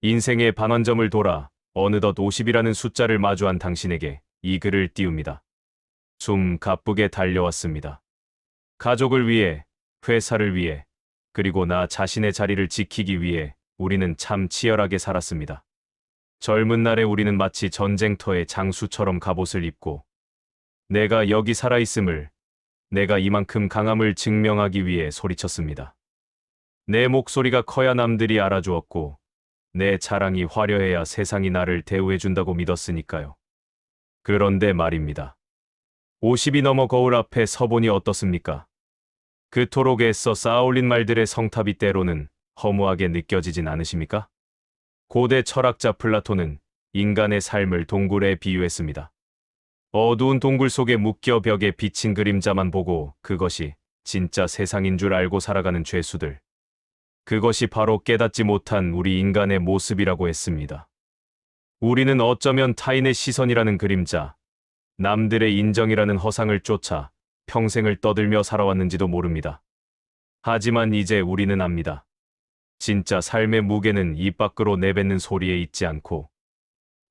인생의 반환점을 돌아 어느덧 50이라는 숫자를 마주한 당신에게 이 글을 띄웁니다. 숨 가쁘게 달려왔습니다. 가족을 위해, 회사를 위해, 그리고 나 자신의 자리를 지키기 위해 우리는 참 치열하게 살았습니다. 젊은 날에 우리는 마치 전쟁터의 장수처럼 갑옷을 입고 내가 여기 살아있음을, 내가 이만큼 강함을 증명하기 위해 소리쳤습니다. 내 목소리가 커야 남들이 알아주었고 내 자랑이 화려해야 세상이 나를 대우해준다고 믿었으니까요. 그런데 말입니다. 50이 넘어 거울 앞에 서보니 어떻습니까? 그토록 애써 쌓아올린 말들의 성탑이 때로는 허무하게 느껴지진 않으십니까? 고대 철학자 플라톤은 인간의 삶을 동굴에 비유했습니다. 어두운 동굴 속에 묶여 벽에 비친 그림자만 보고 그것이 진짜 세상인 줄 알고 살아가는 죄수들. 그것이 바로 깨닫지 못한 우리 인간의 모습이라고 했습니다. 우리는 어쩌면 타인의 시선이라는 그림자, 남들의 인정이라는 허상을 쫓아 평생을 떠들며 살아왔는지도 모릅니다. 하지만 이제 우리는 압니다. 진짜 삶의 무게는 입 밖으로 내뱉는 소리에 있지 않고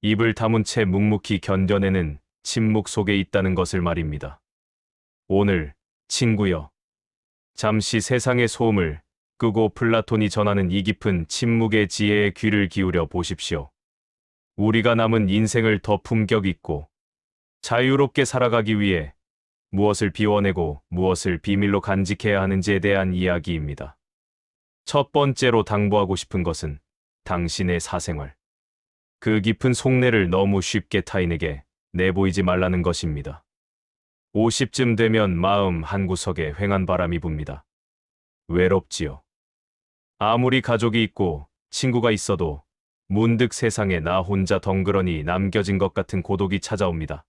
입을 다문 채 묵묵히 견뎌내는 침묵 속에 있다는 것을 말입니다. 오늘, 친구여, 잠시 세상의 소음을 끄고 플라톤이 전하는 이 깊은 침묵의 지혜에 귀를 기울여 보십시오. 우리가 남은 인생을 더 품격 있고 자유롭게 살아가기 위해 무엇을 비워내고 무엇을 비밀로 간직해야 하는지에 대한 이야기입니다. 첫 번째로 당부하고 싶은 것은 당신의 사생활. 그 깊은 속내를 너무 쉽게 타인에게 내보이지 말라는 것입니다. 50쯤 되면 마음 한구석에 휑한 바람이 붑니다. 외롭지요. 아무리 가족이 있고 친구가 있어도 문득 세상에 나 혼자 덩그러니 남겨진 것 같은 고독이 찾아옵니다.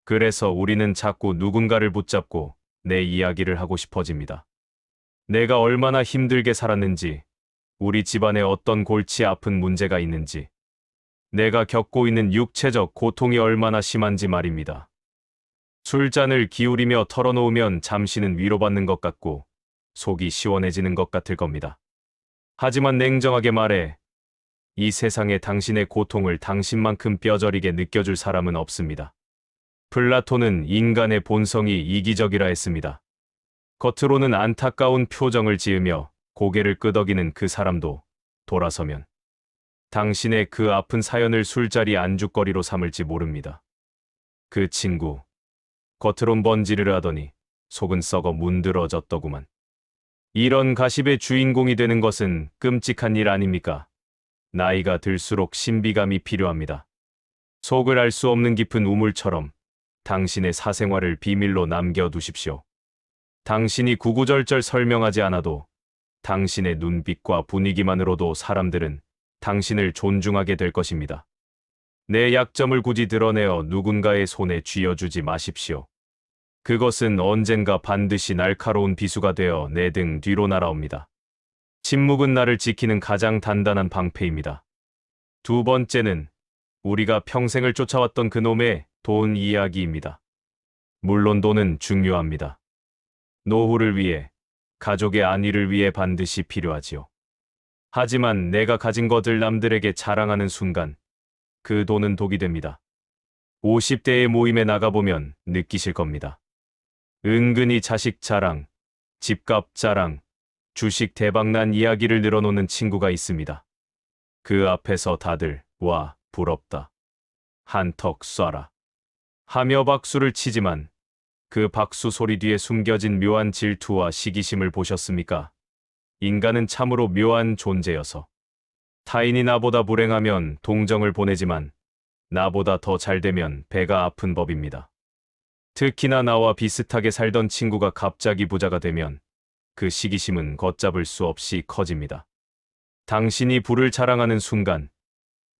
그래서 우리는 자꾸 누군가를 붙잡고 내 이야기를 하고 싶어집니다. 내가 얼마나 힘들게 살았는지, 우리 집안에 어떤 골치 아픈 문제가 있는지, 내가 겪고 있는 육체적 고통이 얼마나 심한지 말입니다. 술잔을 기울이며 털어놓으면 잠시는 위로받는 것 같고 속이 시원해지는 것 같을 겁니다. 하지만 냉정하게 말해 이 세상에 당신의 고통을 당신만큼 뼈저리게 느껴줄 사람은 없습니다. 플라톤은 인간의 본성이 이기적이라 했습니다. 겉으로는 안타까운 표정을 지으며 고개를 끄덕이는 그 사람도 돌아서면 당신의 그 아픈 사연을 술자리 안주거리로 삼을지 모릅니다. 그 친구, 겉으론 번지르르 하더니 속은 썩어 문드러졌더구만. 이런 가십의 주인공이 되는 것은 끔찍한 일 아닙니까? 나이가 들수록 신비감이 필요합니다. 속을 알 수 없는 깊은 우물처럼 당신의 사생활을 비밀로 남겨두십시오. 당신이 구구절절 설명하지 않아도 당신의 눈빛과 분위기만으로도 사람들은 당신을 존중하게 될 것입니다. 내 약점을 굳이 드러내어 누군가의 손에 쥐어주지 마십시오. 그것은 언젠가 반드시 날카로운 비수가 되어 내 등 뒤로 날아옵니다. 침묵은 나를 지키는 가장 단단한 방패입니다. 두 번째는 우리가 평생을 쫓아왔던 그놈의 돈 이야기입니다. 물론 돈은 중요합니다. 노후를 위해, 가족의 안위를 위해 반드시 필요하지요. 하지만 내가 가진 것을 남들에게 자랑하는 순간 그 돈은 독이 됩니다. 50대의 모임에 나가보면 느끼실 겁니다. 은근히 자식 자랑, 집값 자랑, 주식 대박난 이야기를 늘어놓는 친구가 있습니다. 그 앞에서 다들 와, 부럽다, 한턱 쏴라 하며 박수를 치지만 그 박수 소리 뒤에 숨겨진 묘한 질투와 시기심을 보셨습니까? 인간은 참으로 묘한 존재여서 타인이 나보다 불행하면 동정을 보내지만 나보다 더 잘되면 배가 아픈 법입니다. 특히나 나와 비슷하게 살던 친구가 갑자기 부자가 되면 그 시기심은 걷잡을 수 없이 커집니다. 당신이 부를 자랑하는 순간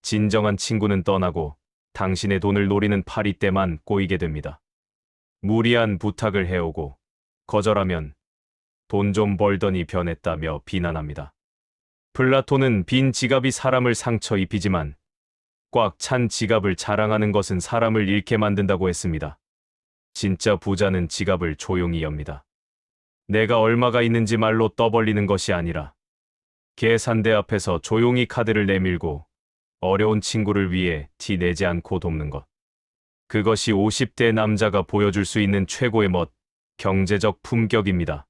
진정한 친구는 떠나고 당신의 돈을 노리는 파리떼만 꼬이게 됩니다. 무리한 부탁을 해오고 거절하면 돈 좀 벌더니 변했다며 비난합니다. 플라톤은 빈 지갑이 사람을 상처 입히지만 꽉 찬 지갑을 자랑하는 것은 사람을 잃게 만든다고 했습니다. 진짜 부자는 지갑을 조용히 엽니다. 내가 얼마가 있는지 말로 떠벌리는 것이 아니라 계산대 앞에서 조용히 카드를 내밀고 어려운 친구를 위해 티 내지 않고 돕는 것. 그것이 50대 남자가 보여줄 수 있는 최고의 경제적 품격입니다.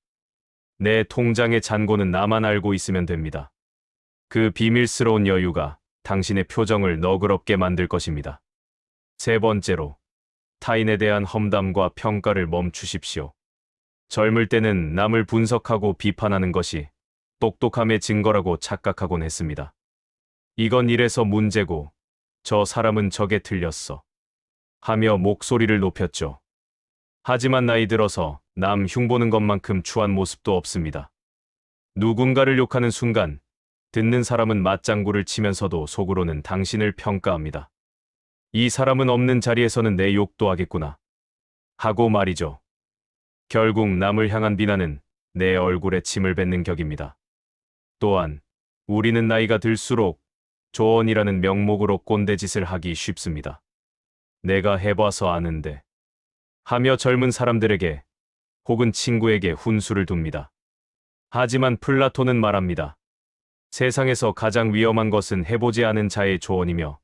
내 통장의 잔고는 나만 알고 있으면 됩니다. 그 비밀스러운 여유가 당신의 표정을 너그럽게 만들 것입니다. 세 번째로, 타인에 대한 험담과 평가를 멈추십시오. 젊을 때는 남을 분석하고 비판하는 것이 똑똑함의 증거라고 착각하곤 했습니다. 이건 이래서 문제고, 저 사람은 저게 틀렸어 하며 목소리를 높였죠. 하지만 나이 들어서 남 흉보는 것만큼 추한 모습도 없습니다. 누군가를 욕하는 순간 듣는 사람은 맞장구를 치면서도 속으로는 당신을 평가합니다. 이 사람은 없는 자리에서는 내 욕도 하겠구나 하고 말이죠. 결국 남을 향한 비난은 내 얼굴에 침을 뱉는 격입니다. 또한 우리는 나이가 들수록 조언이라는 명목으로 꼰대짓을 하기 쉽습니다. 내가 해봐서 아는데 하며 젊은 사람들에게 혹은 친구에게 훈수를 둡니다. 하지만 플라톤은 말합니다. 세상에서 가장 위험한 것은 해보지 않은 자의 조언이며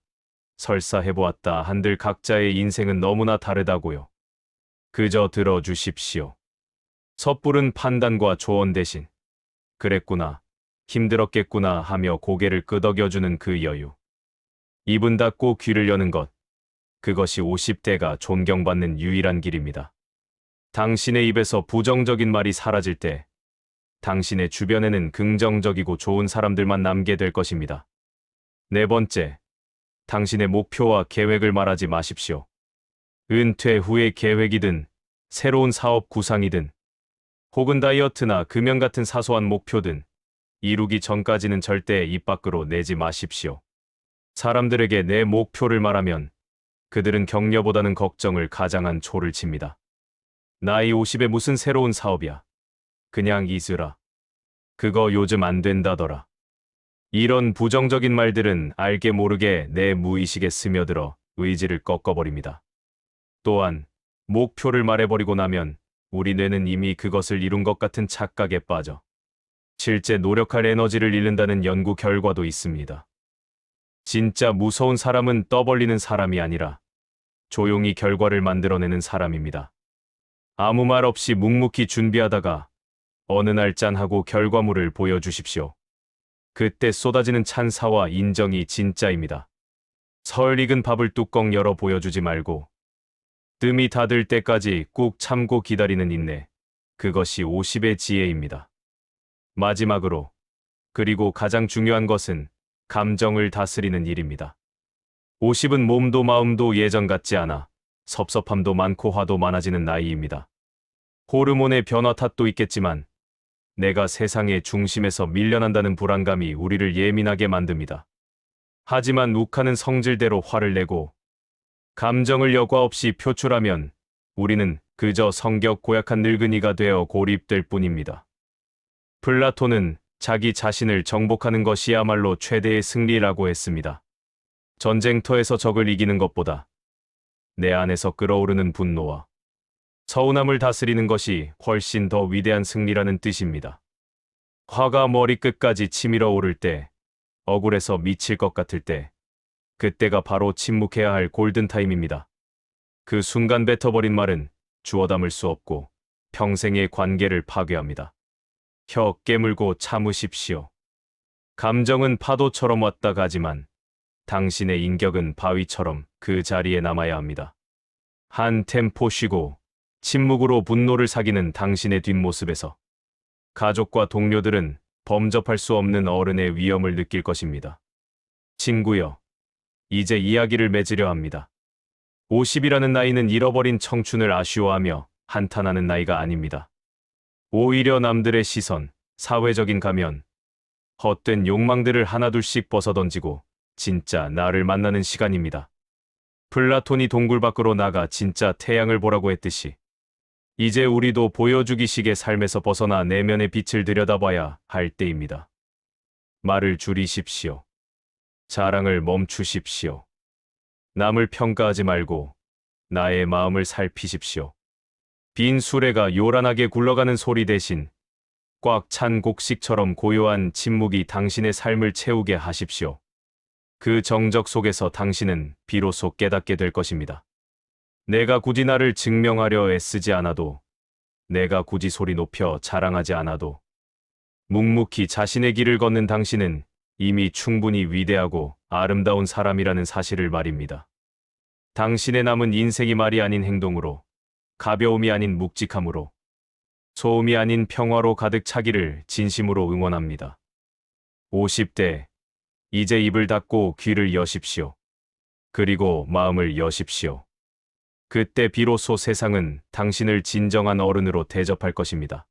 설사 해보았다 한들 각자의 인생은 너무나 다르다고요. 그저 들어주십시오. 섣부른 판단과 조언 대신 그랬구나, 힘들었겠구나 하며 고개를 끄덕여주는 그 여유. 입은 닫고 귀를 여는 것. 그것이 50대가 존경받는 유일한 길입니다. 당신의 입에서 부정적인 말이 사라질 때 당신의 주변에는 긍정적이고 좋은 사람들만 남게 될 것입니다. 네 번째, 당신의 목표와 계획을 말하지 마십시오. 은퇴 후의 계획이든 새로운 사업 구상이든 혹은 다이어트나 금연 같은 사소한 목표든 이루기 전까지는 절대 입 밖으로 내지 마십시오. 사람들에게 내 목표를 말하면 그들은 격려보다는 걱정을 가장한 초를 칩니다. 나이 50에 무슨 새로운 사업이야. 그냥 있으라. 그거 요즘 안 된다더라. 이런 부정적인 말들은 알게 모르게 내 무의식에 스며들어 의지를 꺾어버립니다. 또한 목표를 말해버리고 나면 우리 뇌는 이미 그것을 이룬 것 같은 착각에 빠져 실제 노력할 에너지를 잃는다는 연구 결과도 있습니다. 진짜 무서운 사람은 떠벌리는 사람이 아니라 조용히 결과를 만들어내는 사람입니다. 아무 말 없이 묵묵히 준비하다가 어느 날 짠하고 결과물을 보여주십시오. 그때 쏟아지는 찬사와 인정이 진짜입니다. 설 익은 밥을 뚜껑 열어 보여주지 말고 뜸이 닫을 때까지 꾹 참고 기다리는 인내. 그것이 50의 지혜입니다. 마지막으로, 그리고 가장 중요한 것은 감정을 다스리는 일입니다. 50은 몸도 마음도 예전 같지 않아 섭섭함도 많고 화도 많아지는 나이입니다. 호르몬의 변화 탓도 있겠지만 내가 세상의 중심에서 밀려난다는 불안감이 우리를 예민하게 만듭니다. 하지만 욱하는 성질대로 화를 내고 감정을 여과 없이 표출하면 우리는 그저 성격 고약한 늙은이가 되어 고립될 뿐입니다. 플라톤은 자기 자신을 정복하는 것이야말로 최대의 승리라고 했습니다. 전쟁터에서 적을 이기는 것보다 내 안에서 끓어오르는 분노와 서운함을 다스리는 것이 훨씬 더 위대한 승리라는 뜻입니다. 화가 머리끝까지 치밀어 오를 때, 억울해서 미칠 것 같을 때, 그때가 바로 침묵해야 할 골든타임입니다. 그 순간 뱉어버린 말은 주워 담을 수 없고 평생의 관계를 파괴합니다. 혀 깨물고 참으십시오. 감정은 파도처럼 왔다 가지만 당신의 인격은 바위처럼 그 자리에 남아야 합니다. 한 템포 쉬고 침묵으로 분노를 사기는 당신의 뒷모습에서 가족과 동료들은 범접할 수 없는 어른의 위험을 느낄 것입니다. 친구여, 이제 이야기를 맺으려 합니다. 50이라는 나이는 잃어버린 청춘을 아쉬워하며 한탄하는 나이가 아닙니다. 오히려 남들의 시선, 사회적인 가면, 헛된 욕망들을 하나둘씩 벗어던지고 진짜 나를 만나는 시간입니다. 플라톤이 동굴 밖으로 나가 진짜 태양을 보라고 했듯이 이제 우리도 보여주기식의 삶에서 벗어나 내면의 빛을 들여다봐야 할 때입니다. 말을 줄이십시오. 자랑을 멈추십시오. 남을 평가하지 말고 나의 마음을 살피십시오. 빈 수레가 요란하게 굴러가는 소리 대신 꽉 찬 곡식처럼 고요한 침묵이 당신의 삶을 채우게 하십시오. 그 정적 속에서 당신은 비로소 깨닫게 될 것입니다. 내가 굳이 나를 증명하려 애쓰지 않아도, 내가 굳이 소리 높여 자랑하지 않아도, 묵묵히 자신의 길을 걷는 당신은 이미 충분히 위대하고 아름다운 사람이라는 사실을 말입니다. 당신의 남은 인생이 말이 아닌 행동으로, 가벼움이 아닌 묵직함으로, 소음이 아닌 평화로 가득 차기를 진심으로 응원합니다. 50대, 이제 입을 닫고 귀를 여십시오. 그리고 마음을 여십시오. 그때 비로소 세상은 당신을 진정한 어른으로 대접할 것입니다.